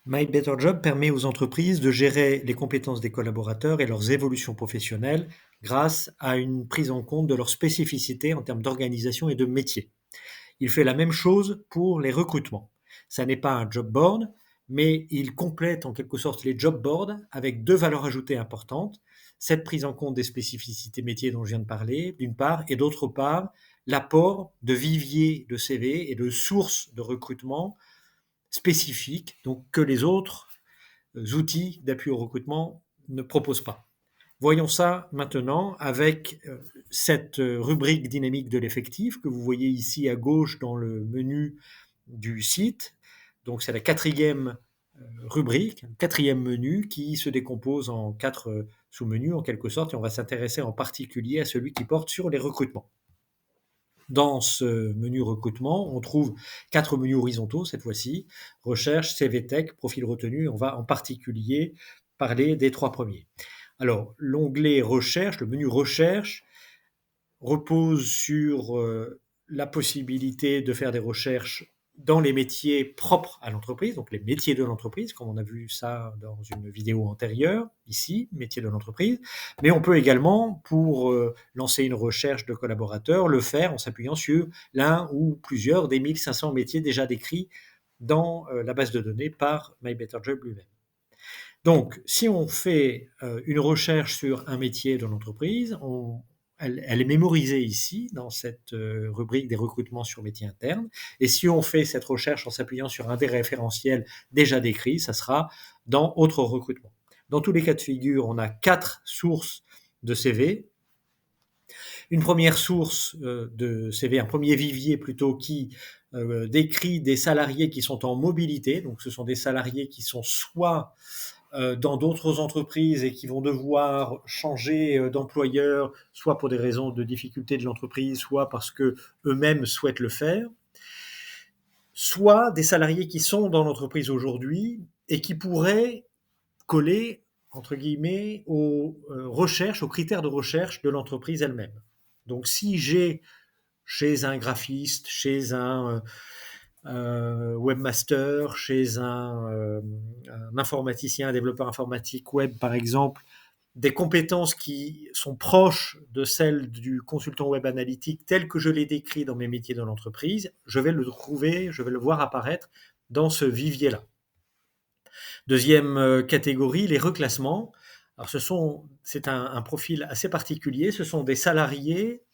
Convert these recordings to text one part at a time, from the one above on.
My Better Job permet aux entreprises de gérer les compétences des collaborateurs et leurs évolutions professionnelles grâce à une prise en compte de leurs spécificités en termes d'organisation et de métier. Il fait la même chose pour les recrutements. Ça n'est pas un job board, mais il complète en quelque sorte les job boards avec deux valeurs ajoutées importantes. Cette prise en compte des spécificités métiers dont je viens de parler, d'une part, et d'autre part, l'apport de viviers de CV et de sources de recrutement spécifiques, donc que les autres outils d'appui au recrutement ne proposent pas. Voyons ça maintenant avec cette rubrique dynamique de l'effectif que vous voyez ici à gauche dans le menu du site. Donc c'est la quatrième rubrique, le quatrième menu qui se décompose en quatre sous-menus en quelque sorte et on va s'intéresser en particulier à celui qui porte sur les recrutements. Dans ce menu recrutement, on trouve quatre menus horizontaux cette fois-ci, recherche, CV Tech, profil retenu. On va en particulier parler des trois premiers. Alors, l'onglet recherche, le menu recherche, repose sur la possibilité de faire des recherches dans les métiers propres à l'entreprise, donc les métiers de l'entreprise, comme on a vu ça dans une vidéo antérieure, ici, métiers de l'entreprise. Mais on peut également, pour lancer une recherche de collaborateurs, le faire en s'appuyant sur l'un ou plusieurs des 1500 métiers déjà décrits dans la base de données par MyBetterJob lui-même. Donc, si on fait une recherche sur un métier de l'entreprise, elle est mémorisée ici, dans cette rubrique des recrutements sur métiers internes. Et si on fait cette recherche en s'appuyant sur un des référentiels déjà décrits, ça sera dans autres recrutements. Dans tous les cas de figure, on a 4 sources de CV. Une première source de CV, un premier vivier plutôt, qui décrit des salariés qui sont en mobilité. Donc, ce sont des salariés qui sont soit dans d'autres entreprises et qui vont devoir changer d'employeur, soit pour des raisons de difficulté de l'entreprise, soit parce que eux-mêmes souhaitent le faire, soit des salariés qui sont dans l'entreprise aujourd'hui et qui pourraient coller, entre guillemets, aux recherches, aux critères de recherche de l'entreprise elle-même. Donc si j'ai chez un graphiste, chez un webmaster, chez un informaticien, un développeur informatique web par exemple, des compétences qui sont proches de celles du consultant web analytique tel que je l'ai décrit dans mes métiers de l'entreprise, je vais le trouver, je vais le voir apparaître dans ce vivier-là. Deuxième catégorie, les reclassements. Alors c'est un profil assez particulier, ce sont des salariés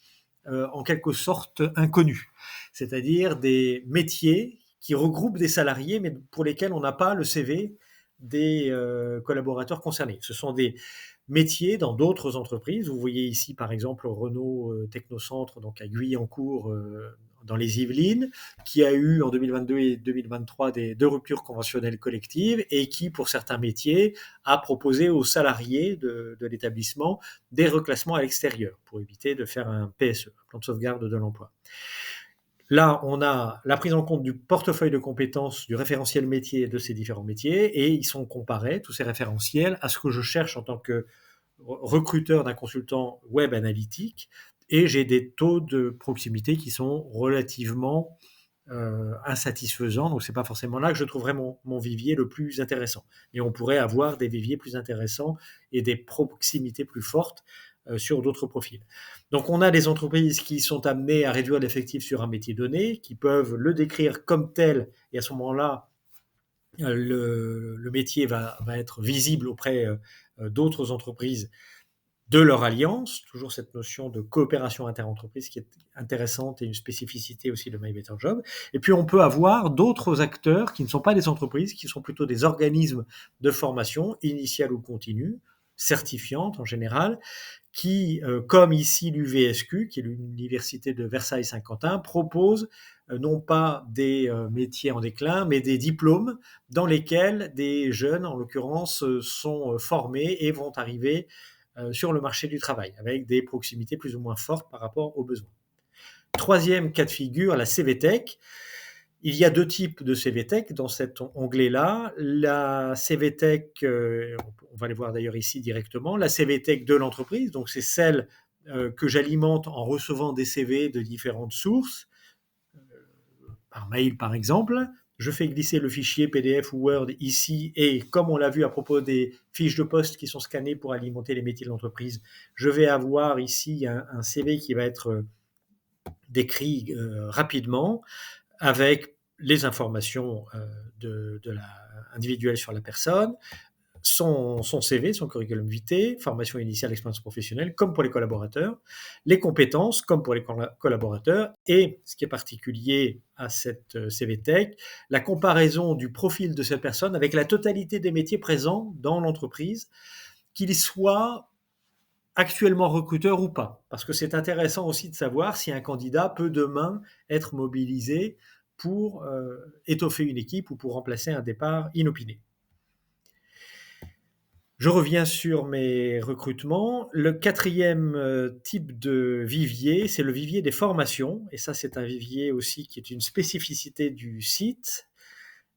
en quelque sorte inconnus, c'est-à-dire des métiers qui regroupent des salariés, mais pour lesquels on n'a pas le CV des collaborateurs concernés. Ce sont des métiers dans d'autres entreprises. Vous voyez ici, par exemple, Renault Technocentre, donc à Guyancourt, dans les Yvelines, qui a eu en 2022 et 2023 deux ruptures conventionnelles collectives et qui, pour certains métiers, a proposé aux salariés de l'établissement des reclassements à l'extérieur pour éviter de faire un PSE, plan de sauvegarde de l'emploi. Là, on a la prise en compte du portefeuille de compétences du référentiel métier de ces différents métiers et ils sont comparés, tous ces référentiels, à ce que je cherche en tant que recruteur d'un consultant web analytique et j'ai des taux de proximité qui sont relativement insatisfaisants. Donc, c'est pas forcément là que je trouverais mon vivier le plus intéressant. Et on pourrait avoir des viviers plus intéressants et des proximités plus fortes sur d'autres profils. Donc, on a des entreprises qui sont amenées à réduire l'effectif sur un métier donné, qui peuvent le décrire comme tel, et à ce moment-là, le métier va être visible auprès d'autres entreprises de leur alliance, toujours cette notion de coopération interentreprise qui est intéressante et une spécificité aussi de MyBetterJob. Et puis on peut avoir d'autres acteurs qui ne sont pas des entreprises, qui sont plutôt des organismes de formation initiale ou continue, certifiantes en général, qui, comme ici l'UVSQ, qui est l'Université de Versailles-Saint-Quentin, propose non pas des métiers en déclin, mais des diplômes dans lesquels des jeunes, en l'occurrence, sont formés et vont arriver sur le marché du travail, avec des proximités plus ou moins fortes par rapport aux besoins. Troisième cas de figure, la CVTech. Il y a deux types de CVTech dans cet onglet-là. La CVTech, on va les voir d'ailleurs ici directement, la CVTech de l'entreprise, donc c'est celle que j'alimente en recevant des CV de différentes sources, par mail par exemple, je fais glisser le fichier PDF ou Word ici, et comme on l'a vu à propos des fiches de poste qui sont scannées pour alimenter les métiers de l'entreprise, je vais avoir ici un CV qui va être décrit rapidement avec les informations individuelles sur la personne, son CV, son curriculum vitae, formation initiale, expérience professionnelle, comme pour les collaborateurs, les compétences, comme pour les collaborateurs, et ce qui est particulier à cette CV Tech, la comparaison du profil de cette personne avec la totalité des métiers présents dans l'entreprise, qu'il soit actuellement recruteur ou pas. Parce que c'est intéressant aussi de savoir si un candidat peut demain être mobilisé pour étoffer une équipe ou pour remplacer un départ inopiné. Je reviens sur mes recrutements. Le quatrième type de vivier, c'est le vivier des formations. Et ça, c'est un vivier aussi qui est une spécificité du site.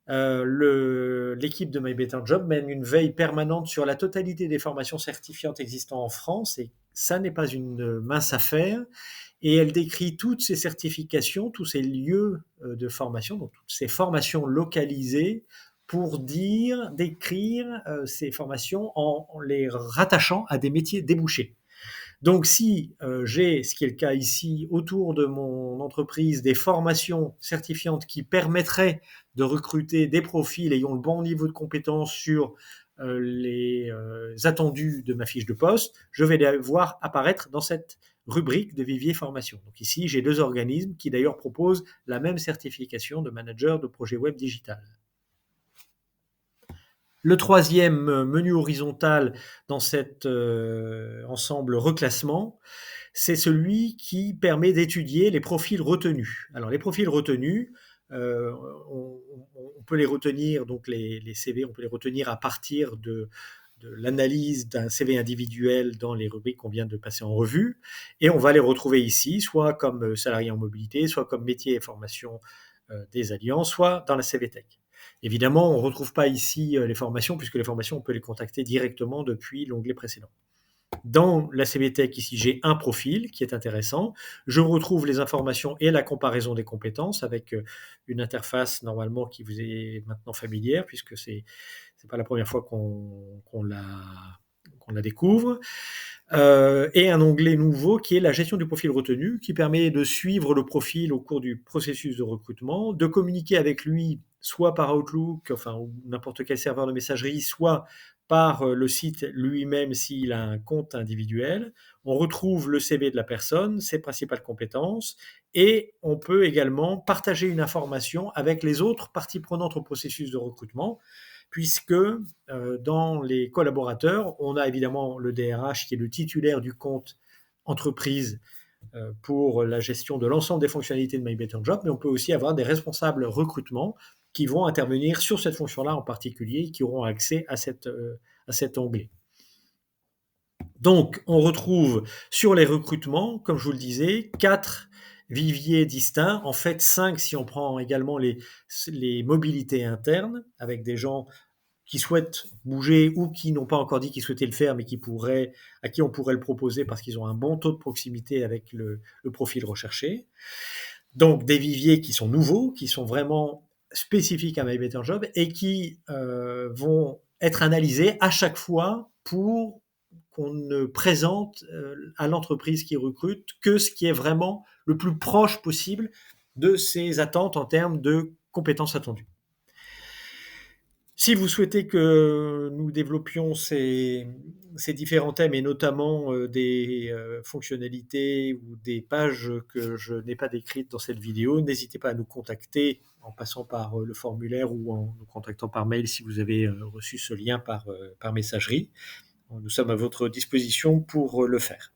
L'équipe de My Better Job mène une veille permanente sur la totalité des formations certifiantes existant en France. Et ça n'est pas une mince affaire. Et elle décrit toutes ces certifications, tous ces lieux de formation, donc toutes ces formations localisées pour décrire ces formations en les rattachant à des métiers débouchés. Donc si j'ai, ce qui est le cas ici, autour de mon entreprise, des formations certifiantes qui permettraient de recruter des profils ayant le bon niveau de compétence sur les attendus de ma fiche de poste, je vais les voir apparaître dans cette rubrique de vivier formation. Donc ici, j'ai 2 organismes qui d'ailleurs proposent la même certification de manager de projet web digital. Le troisième menu horizontal dans cet ensemble reclassement, c'est celui qui permet d'étudier les profils retenus. Alors les profils retenus, on peut les retenir, donc les CV, on peut les retenir à partir de l'analyse d'un CV individuel dans les rubriques qu'on vient de passer en revue, et on va les retrouver ici, soit comme salarié en mobilité, soit comme métier et formation des alliances, soit dans la CV Tech. Évidemment, on ne retrouve pas ici les formations, puisque les formations, on peut les contacter directement depuis l'onglet précédent. Dans la CV Tech, ici, j'ai un profil qui est intéressant. Je retrouve les informations et la comparaison des compétences avec une interface normalement qui vous est maintenant familière, puisque c'est pas la première fois qu'on la découvre. Et un onglet nouveau qui est la gestion du profil retenu, qui permet de suivre le profil au cours du processus de recrutement, de communiquer avec lui soit par Outlook, enfin ou n'importe quel serveur de messagerie, soit par le site lui-même s'il a un compte individuel. On retrouve le CV de la personne, ses principales compétences, et on peut également partager une information avec les autres parties prenantes au processus de recrutement, puisque dans les collaborateurs, on a évidemment le DRH qui est le titulaire du compte entreprise pour la gestion de l'ensemble des fonctionnalités de My Better Job, mais on peut aussi avoir des responsables recrutement qui vont intervenir sur cette fonction-là en particulier, qui auront accès à cet onglet. Donc, on retrouve sur les recrutements, comme je vous le disais, 4 viviers distincts, en fait 5 si on prend également les mobilités internes, avec des gens qui souhaitent bouger ou qui n'ont pas encore dit qu'ils souhaitaient le faire, mais à qui on pourrait le proposer parce qu'ils ont un bon taux de proximité avec le profil recherché. Donc des viviers qui sont nouveaux, qui sont vraiment spécifiques à My Better Job et qui vont être analysés à chaque fois pour qu'on ne présente à l'entreprise qui recrute que ce qui est vraiment le plus proche possible de ses attentes en termes de compétences attendues. Si vous souhaitez que nous développions ces différents thèmes et notamment des fonctionnalités ou des pages que je n'ai pas décrites dans cette vidéo, n'hésitez pas à nous contacter en passant par le formulaire ou en nous contactant par mail si vous avez reçu ce lien par messagerie. Nous sommes à votre disposition pour le faire.